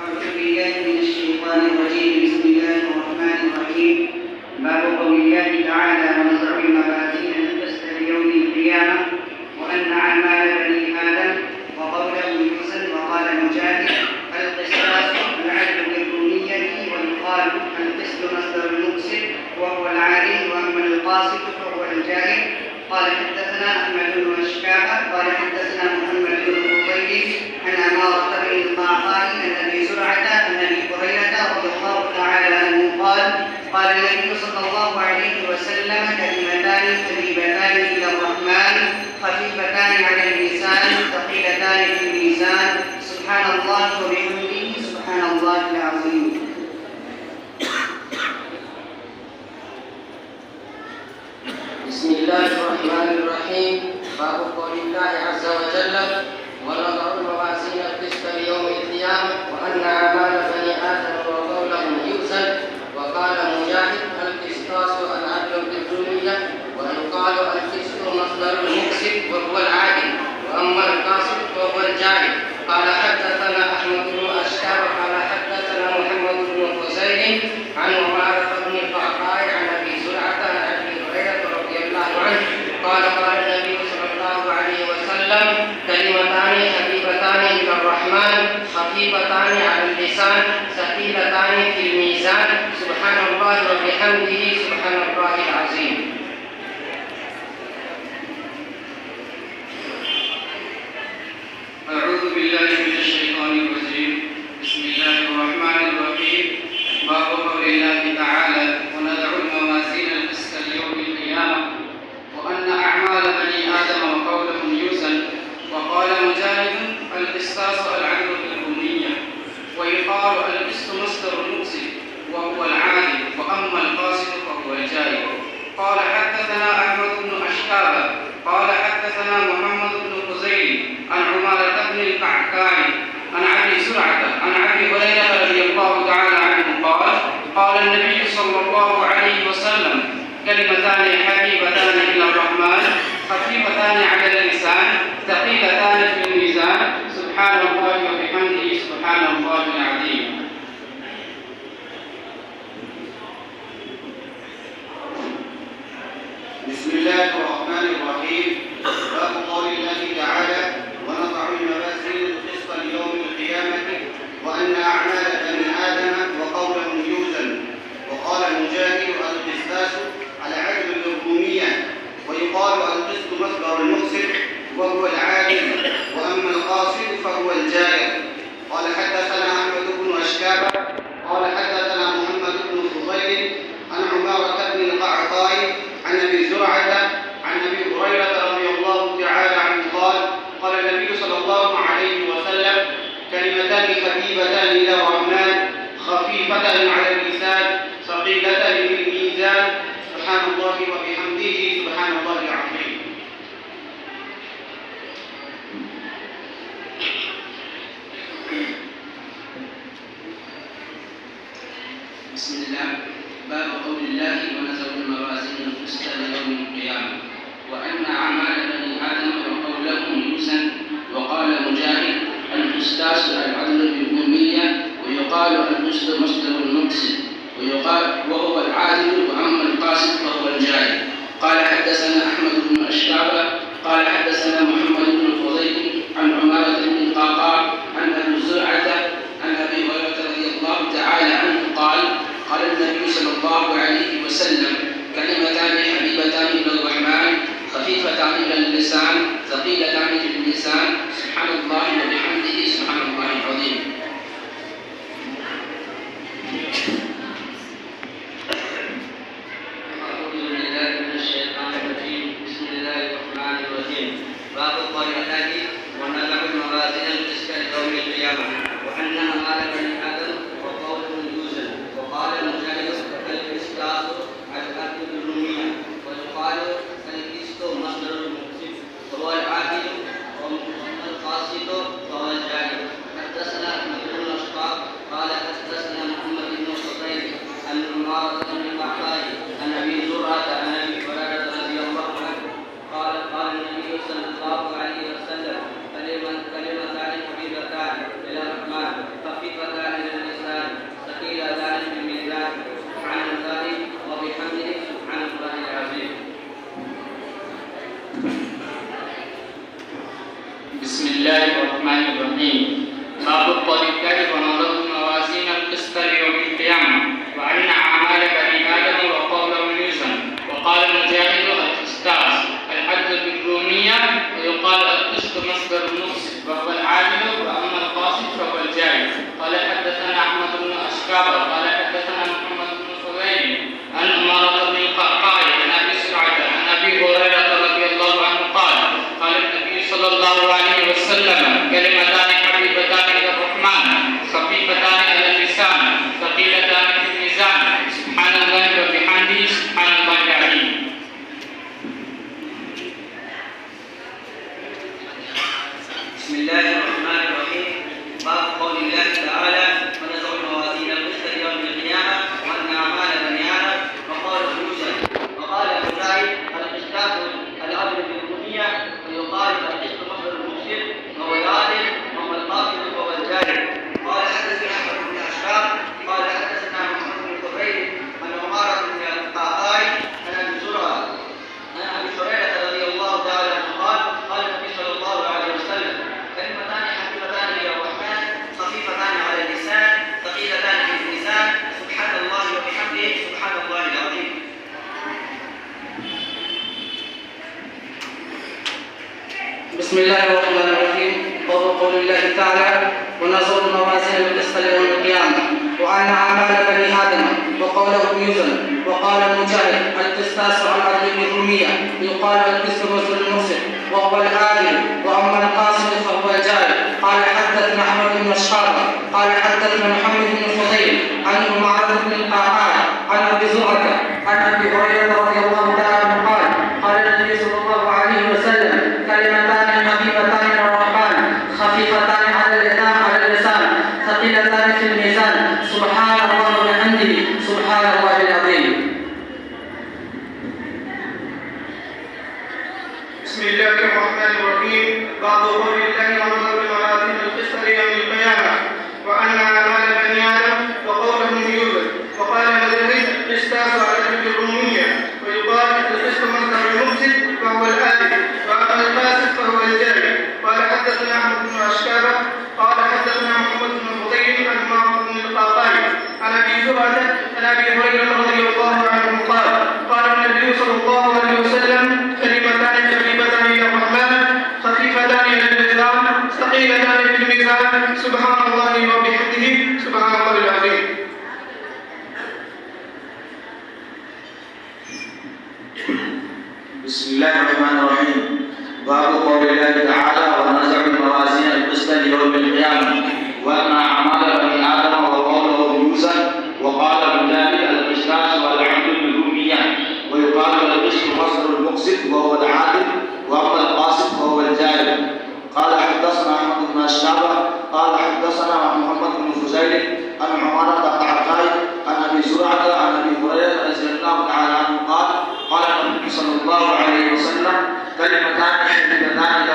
أعوذ بالله من الشيطان الرجيم. بسم الله الرحمن الرحيم. باب قول الله تعالى: ونضع الموازين القسط ليوم القيامة وأن أعمال بني آدم وقوله يوسف. وقال مجاهد: القسطاس العدل بالرومية، ويقال القسط مصدر المقسط وهو العادل، وأما القاسط فهو الجاهل. قال حدثنا أحمد بن أشكاب قال حدثنا محمد بن فضيل عن عمارة بن القعقاع عن أبي زرعة عن أبي هريرة رضي الله تعالى عنه قال: قال النبي صلى الله عليه وسلم: كلمتان حبيبتان إلى الرحمن خفيفتان على اللسان ثقيلتان في الميزان، سبحان الله وبحمده سبحان الله العظيم. بسم الله الرحمن الرحيم. باب قول الله عز وجل: ونضع الموازين القسط ليوم القيامة وأن أعمال بني آدم وقولهم يوزن. وقال مجاهد: القسطاس العدل بالرومية، ويقال القسط مصدر المقسط وهو العادل، وأما القاسط فهو الجاهل. قال حدثنا أحمد بن أشكاب قال حدثنا محمد بن فضيل عن عمارة بن القعقاع عن أبي زرعة عن أبي هريرة رضي الله عنه قال: قال النبي صلى الله عليه وسلم: كلمتان حبيبتان إلى الرحمن خفيفتان على اللسان ثقيلتان في الميزان، سبحان الله وبحمده سبحان الله العظيم. أعوذ بالله من الشيطان الرجيم. بسم الله الرحمن الرحيم. باب قول الله تعالى: ونضع الموازين القسط ليوم القيامة وأن أعمال بني آدم وقولهم يوزن. وقال مجاهد: القسطاس العدل بالرومية، ويقال القسط مصدر المقسط وهو العادل، وأما القاسط فهو الجاهل. قال حدثنا أحمد بن أشكاب قال حدثنا محمد بن فضيل عن عمارة بن القعقاع عن أبي زرعة عن أبي هريرة رضي الله تعالى عنه قال: قال النبي صلى الله عليه وسلم: كلمتان حبيبتان إلى الرحمن خفيفتان على اللسان ثقيلتان في الميزان، سبحان الله وبحمده سبحان الله العظيم. بسم الله الرحمن الرحيم. باب قول الله تعالى: ونضع الموازين القسط ليوم القيامة وأن أعمال بني آدم وقولهم يوزن. وقال مجاهد: القسطاس العدل بالرومية، ويقال القسط مصدر المقسط وهو العادل، وأما القاسط فهو الجاهل. قال حدثنا أحمد بن أشكاب قال حدثنا محمد بن فضيل عن عمارة بن القعقاع عن أبي زرعة عن أبي هريرة رضي الله تعالى عنه قال: قال النبي صلى الله عليه وسلم: كلمتان حبيبتان إلى الرحمن خفيفتان على اللسان ثقيلتان في الميزان، سبحان الله وبحمده سبحان الله العظيم. بسم الله. باب قول الله: ونضع الموازين القسط ليوم القيامة وأن أعمال بني آدم وقولهم يوزن. وقال مجاهد: القسطاس العدل بالرومية، ويقال القسط مصدر المقسط ويقال وهو العادل، وأما القاسط فهو الجاهل. قال حدثنا أحمد بن أشكاب قال حدثنا محمد بن فضيل عن عمارة بن القعقاع عن أبي زرعة عن أبي هريرة رضي الله تعالى عنه قال: قال النبي صلى الله عليه وسلم: كلمتان حبيبتان إلى الرحمن خفيفتان على اللسان ثقيلتان في الميزان، سبحان الله وبحمده سبحان الله العظيم. أعوذ بالله من الشيطان الرجيم. بسم الله الرحمن الرحيم. باب قول الله: ونضع الموازين القسط ليوم القيامة وأن أعمال بني آدم وقولهم يوزن. وقال مجاهد: القسطاس العدل بالرومية، ويقال القسط مصدر المقسط وهو العادل، وأما القاسط الله تعالى ونضع الموازين القسط ليوم القيامة وأن أعمال بني آدم وقال يوسف وقال مجاهد القسطاس الأمر بالربوبية ويقال القسط مصدر المفسد وهو العادل وهو القاصد وهو الجاري. قال حدثنا أحمد بن أشرار قال حدثنا محمد بن خبيب عن عمارة بن القعقاع عن أبي زرعة عن أبي هريرة رضي الله تعالى عنه قال قال النبي صلى الله عليه وسلم كلمتان حبيبتان إلى الرحمن خفيفتان على اللسان ثقيلتان في الميزان سبحان الله وبحمده سبحان الله العظيم. بسم الله الرحمن الرحيم. قول الله تعالى ونضع الموازين القسط ليوم القيامة وأن أعمال بني آدم وقوله يوزن. وقال مجاهد القسطاس العدل بالرومية يقال القسط مصدر المفسد وهو العادل وأما القاصد فهو الجاري. قال حدثنا أحمد بن أشعار قال حدثنا محمد بن فضيل عن عمارة بن القعقاع عن أبي زرعة عن أبي هريرة رضي الله تعالى عنه قال قال النبي صلى الله عليه وسلم كلمتان حبيبتان إلى الرحمن خفيفتان على اللسان ثقيلتان في الميزان سبحان الله وبحمده سبحان الله العظيم. بسم الله الرحمن الرحيم. باب قول الله ونضع الموازين القسط ليوم القيامة وأن أعمال بني آدم وقولهم يوزن. وقال مجاهد القسطاس العدل بالرومية ويقال القسط مصدر المفسد وهو العادل وأما القاسط فهو الجاري. قال حدثنا أحمد بن أشعار قال حدثنا محمد بن فضيل عن عمارة بن القعقاع عن أبي زرعة عن أبي هريرة رضي الله عنه قال قال النبي صلى الله عليه وسلم كلمتان حبيبتان إلى الرحمن خفيفتان على اللسان ثقيلتان في الميزان سبحان الله وبحمده سبحان الله العظيم. بسم الله الرحمن الرحيم. باب قول الله تعالى ونضع الموازين القسط ليوم القيامة وأن أعمال بني آدم وقوله يوزن. وقال مجاهد القسطاس والعدل بالرومية ويقال القسط مصدر المقسط وهو العادل وأما القاسط فهو الجاري. قال حدثنا أحمد بن أشعار قال حدثنا محمد بن فضيل عن عمارة بن القعقاع عن أبي زرعة عن أبي هريرة رضي الله تعالى عنه قال قال النبي صلى الله عليه وسلم كلمتان حبيبتان إلى